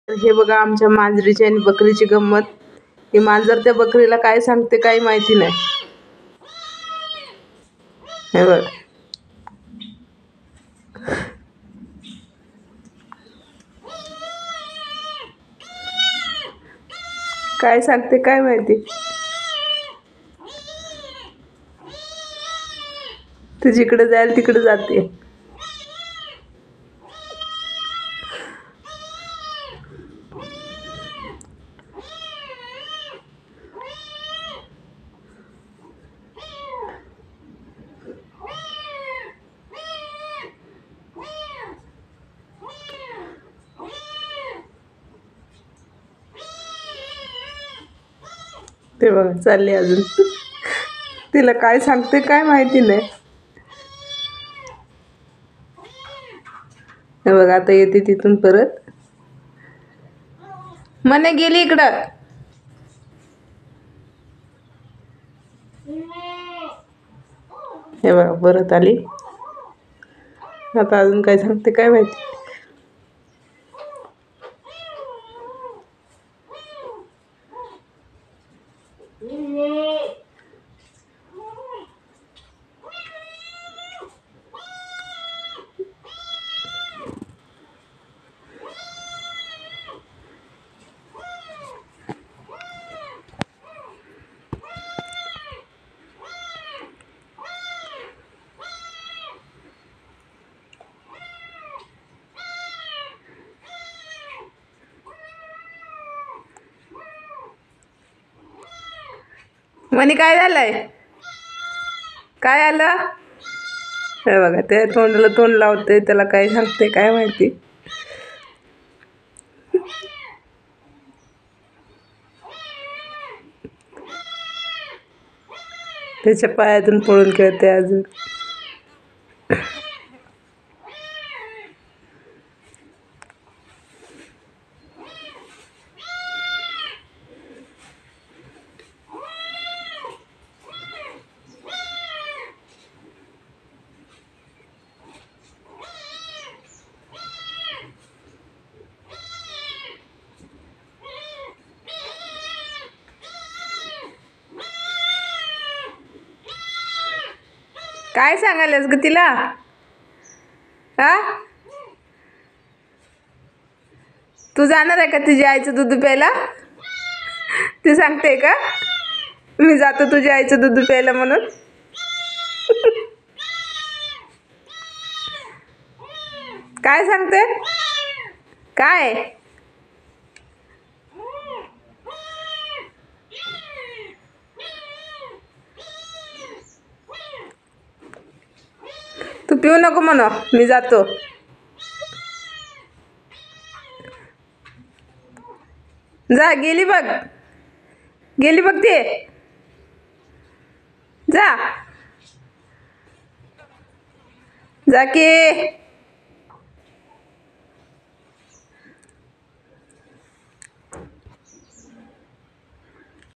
हे बघा आमच्या मांजरीची आणि बकरीची गंमत. ही मांजर त्या बकरीला काय सांगते काही माहिती नाही. हे बघ काय सांगते काय माहिती. तू जिकडे जाईल तिकडे जाते. ते बघा चालली अजून. तिला काय सांगते काय माहिती नाही. हे बघा आता येते तिथून परत. मने गेली इकडं. हे बघा परत आली. आता अजून काय सांगते काय माहिती. मनी काय झालंय काय आलं. हे बघा ते तोंडाला तोंड लावते. त्याला काय सांगते काय माहिती. त्याच्या पायातून पळून खेळते अजून. काय सांगायलास ग तिला. हा तू जाणार आहे का तुझ्या आईचं दूध प्यायला. ती सांगते का मी जातो तुझ्या आईचं दूध प्यायला म्हणून. काय सांगते काय. तू पिऊ नको म्हण मी जातो. जा गेली बघ. गेली बघ ते. जा जा की.